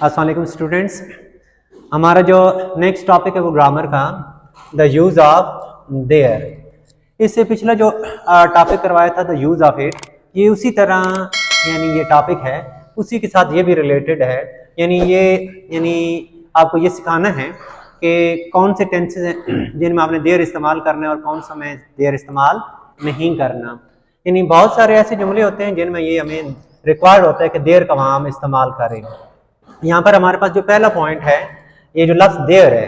अस्सलाम वालेकुम स्टूडेंट्स। हमारा जो नेक्स्ट टॉपिक है वो ग्रामर का द यूज़ ऑफ देयर। इससे पिछला जो टॉपिक करवाया था द यूज़ ऑफ इट, ये उसी तरह ये टॉपिक है, उसी के साथ ये भी रिलेटेड है। यानी आपको ये सिखाना है कि कौन से टेंसेस हैं जिनमें आपने देयर इस्तेमाल करना है और कौन सा में देयर इस्तेमाल नहीं करना। यानी बहुत सारे ऐसे जुमले होते हैं जिनमें ये हमें रिक्वायर्ड होता है कि देयर का वहाँ हम इस्तेमाल करें। यहाँ पर हमारे पास जो पहला पॉइंट है, ये जो लफ्ज देयर है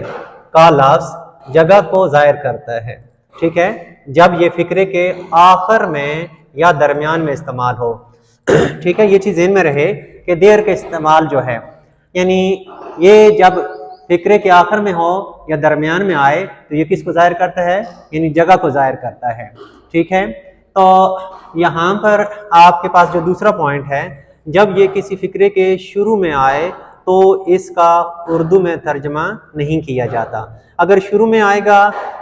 का लफ्ज जगह को जाहिर करता है। ठीक है, जब ये फिक्रे के आखिर में या दरमियान में इस्तेमाल हो। ठीक है, ये चीज ज़हन में रहे कि देयर का इस्तेमाल जो है, यानी ये जब फिक्रे के आखिर में हो या दरमियान में आए तो ये किसको जाहिर करता है, यानी जगह को जाहिर करता है। ठीक है, तो यहाँ पर आपके पास जो दूसरा पॉइंट है, जब ये किसी फिक्रे के शुरू में आए तो इसका उर्दू में तर्जमा नहीं किया जाता। अगर शुरू में आएगा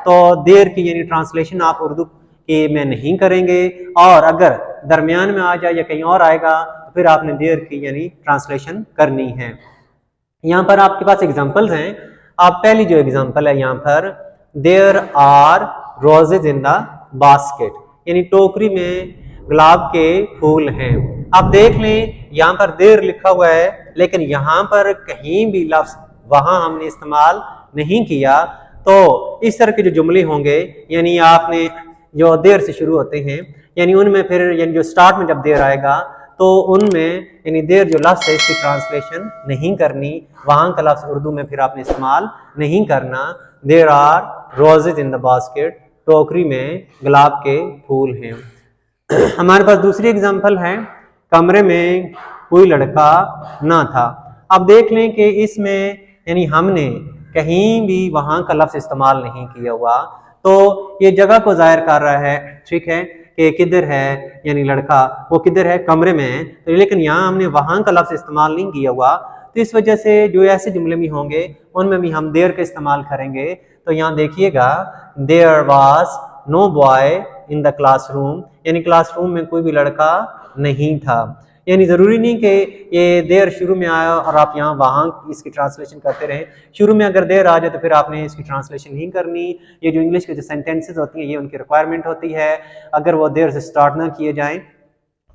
तो देर की यानी ट्रांसलेशन आप उर्दू के में नहीं करेंगे, और अगर दरमियान में आ जाए या कहीं और आएगा तो फिर आपने देर की यानी ट्रांसलेशन करनी है। यहाँ पर आपके पास एग्जांपल्स हैं। आप पहली जो एग्जांपल है यहाँ पर, there are roses in the basket, यानी टोकरी में गुलाब के फूल हैं। आप देख लें यहाँ पर देर लिखा हुआ है, लेकिन यहाँ पर कहीं भी लफ्ज वहां हमने इस्तेमाल नहीं किया। तो इस तरह के जो जुमले होंगे, यानी आपने जो देर से शुरू होते हैं, यानी उनमें फिर यानी जो स्टार्ट में जब देर आएगा तो उनमें यानी देर जो लफ्ज है इसकी ट्रांसलेशन नहीं करनी, वहां का लफ्ज उर्दू में फिर आपने इस्तेमाल नहीं करना। There are roses in the basket, टोकरी में गुलाब के फूल हैं। हमारे पास दूसरी एग्जांपल है, कमरे में कोई लड़का ना था। अब देख लें कि इसमें यानी हमने कहीं भी वहां का लफ्ज इस्तेमाल नहीं किया हुआ, तो ये जगह को जाहिर कर रहा है। ठीक है, कि किधर है, यानी लड़का वो किधर है, कमरे में है, तो लेकिन यहाँ हमने वहां का लफ्ज इस्तेमाल नहीं किया हुआ, तो इस वजह से जो ऐसे जुमले भी होंगे उनमें भी हम देयर का इस्तेमाल करेंगे। तो यहाँ देखिएगा, there was no boy in the classroom, यानी क्लासरूम में कोई भी लड़का नहीं था। यानी जरूरी नहीं कि ये देर शुरू में आया और आप यहाँ वहाँ इसकी ट्रांसलेशन करते रहें। शुरू में अगर देर आ जाए तो फिर आपने इसकी ट्रांसलेशन नहीं करनी। ये जो इंग्लिश के जो सेंटेंसेस होती हैं ये उनकी रिक्वायरमेंट होती है। अगर वो देर से स्टार्ट ना किए जाएं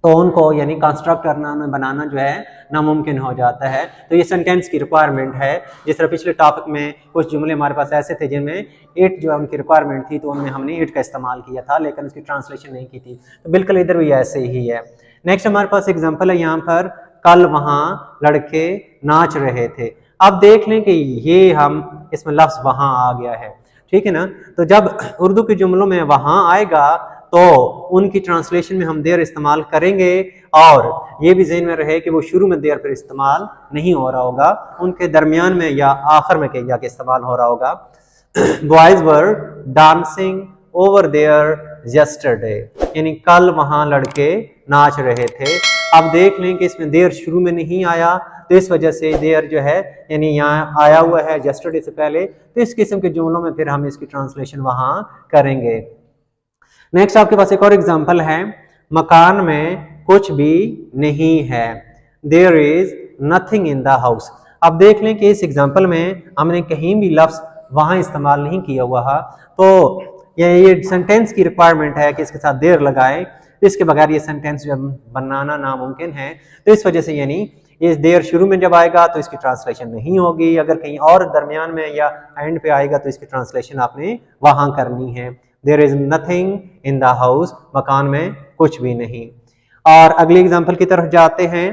तो उनको यानी कंस्ट्रक्ट करना में बनाना जो है नामुमकिन हो जाता है। तो ये सेंटेंस की रिक्वायरमेंट है। जिस तरह पिछले टॉपिक में कुछ जुमले हमारे पास ऐसे थे जिनमें इट जो उनकी रिक्वायरमेंट थी, तो उनमें हमने इट का इस्तेमाल किया था लेकिन उसकी ट्रांसलेशन नहीं की थी। तो बिल्कुल इधर भी ऐसे ही है। नेक्स्ट हमारे पास एग्जाम्पल है यहाँ पर, कल वहाँ लड़के नाच रहे थे। अब देख लें कि ये हम इसमें लफ्ज वहाँ आ गया है। ठीक है ना, तो जब उर्दू के जुमलों में वहाँ आएगा तो उनकी ट्रांसलेशन में हम देर इस्तेमाल करेंगे, और ये भी ज़हन में रहे कि वो शुरू में देर पर इस्तेमाल नहीं हो रहा होगा, उनके दरमियान में या आखिर में कहीं जाके इस्तेमाल हो रहा होगा। Boys were dancing over there yesterday, यानी कल वहां लड़के नाच रहे थे। अब देख लें कि इसमें देर शुरू में नहीं आया, तो इस वजह से देर जो है यानी यहाँ आया हुआ है यस्टरडे से पहले, तो इस किस्म के जुमलों में फिर हम इसकी ट्रांसलेशन वहां करेंगे। नेक्स्ट आपके पास एक और एग्जांपल है, मकान में कुछ भी नहीं है, there is nothing in the house. अब देख लें कि इस एग्जांपल में हमने कहीं भी लफ्ज वहां इस्तेमाल नहीं किया हुआ है, तो ये सेंटेंस की रिक्वायरमेंट है कि इसके साथ देर लगाएं, इसके बगैर ये सेंटेंस बनाना नामुमकिन है। तो इस वजह से यानी ये देर शुरू में जब आएगा तो इसकी ट्रांसलेशन नहीं होगी, अगर कहीं और दरमियान में या एंड पे आएगा तो इसकी ट्रांसलेशन आपने वहां करनी है। There is nothing in the house, मकान में कुछ भी नहीं। और अगली एग्जाम्पल की तरफ जाते हैं,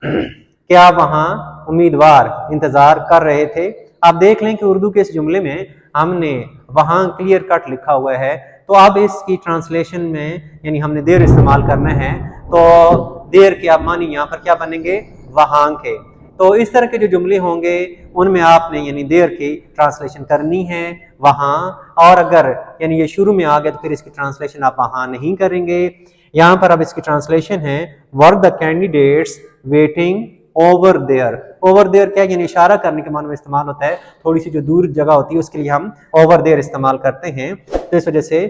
क्या वहां उम्मीदवार इंतजार कर रहे थे। आप देख लें कि उर्दू के इस जुमले में हमने वहां क्लियर कट लिखा हुआ है, तो अब इसकी ट्रांसलेशन में यानी हमने देर इस्तेमाल करना है, तो देर के आप मानी यहाँ पर क्या बनेंगे, वहां के। तो इस तरह के जो जुमले होंगे उनमें आपने यानी देर की ट्रांसलेशन करनी है वहां, और अगर यानी ये शुरू में आ गया तो फिर इसकी ट्रांसलेशन आप वहां नहीं करेंगे। यहाँ पर अब इसकी ट्रांसलेशन है, were the candidates waiting over there. Over there क्या, यानी इशारा करने के मानो में इस्तेमाल होता है, थोड़ी सी जो दूर जगह होती है उसके लिए हम ओवर देयर इस्तेमाल करते हैं। तो इस वजह से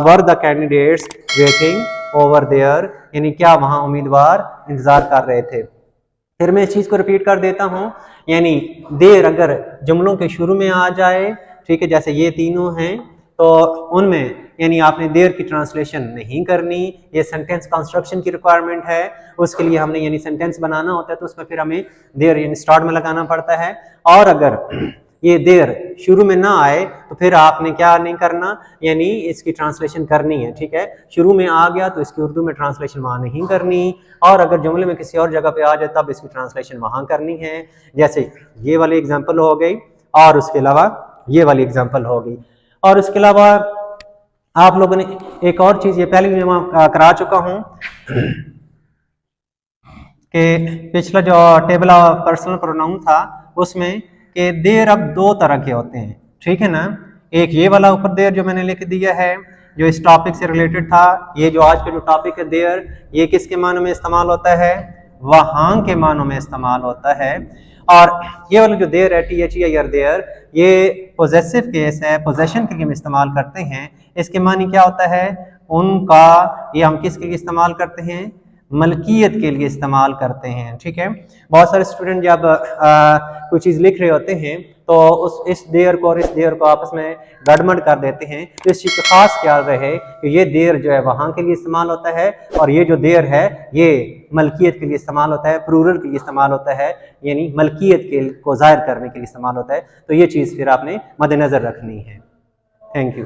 were the candidates waiting over there, यानी क्या वहां उम्मीदवार इंतजार कर रहे थे। फिर मैं इस चीज को रिपीट कर देता हूं यानी देर अगर जुमलों के शुरू में आ जाए, ठीक है, जैसे ये तीनों हैं, तो उनमें यानी आपने देर की ट्रांसलेशन नहीं करनी, ये सेंटेंस कंस्ट्रक्शन की रिक्वायरमेंट है, उसके लिए हमने यानी सेंटेंस बनाना होता है, तो उसमें फिर हमें देर यानी स्टार्ट में लगाना पड़ता है। और अगर ये देर शुरू में ना आए तो फिर आपने क्या नहीं करना, यानी इसकी ट्रांसलेशन करनी है, ठीक है। शुरू में आ गया तो इसकी उर्दू में ट्रांसलेशन वहां नहीं करनी, और अगर जुमले में किसी और जगह पे आ जाए तब इसकी ट्रांसलेशन वहां करनी है। जैसे ये वाली एग्जाम्पल हो गई, और उसके अलावा ये वाली एग्जाम्पल हो गई। और उसके अलावा आप लोगों ने एक और चीज, ये पहले भी मैं करा चुका हूं कि पिछला जो टेबल ऑफ पर्सनल प्रोनाउन था उसमें कि देर अब दो तरह के होते हैं, ठीक है ना। एक ये वाला ऊपर देर जो मैंने लिख दिया है, जो इस टॉपिक से रिलेटेड था, ये जो आज का जो टॉपिक है देर, ये किसके मानों में इस्तेमाल होता है, वहां के मानों में इस्तेमाल होता है। और ये वाला जो देर है, THER देर, ये पोजेसिव केस है, पोजेशन के लिए हम इस्तेमाल करते हैं। इसके मानी क्या होता है, उनका, ये हम किसके लिए इस्तेमाल करते हैं, मलकियत के लिए इस्तेमाल करते हैं, ठीक है। बहुत सारे स्टूडेंट जब कोई चीज़ लिख रहे होते हैं तो इस देर को और इस देर को आपस में गड़बड़ कर देते हैं, तो इस चीज़ का खास ख्याल रहे कि ये देर जो है वहाँ के लिए इस्तेमाल होता है, और ये जो देर है ये मलकियत के लिए इस्तेमाल होता है, प्लूरल के लिए इस्तेमाल होता है, यानी मलकियत के को जाहिर करने के लिए इस्तेमाल होता है। तो ये चीज़ फिर आपने मद्देनजर रखनी है। Thank you.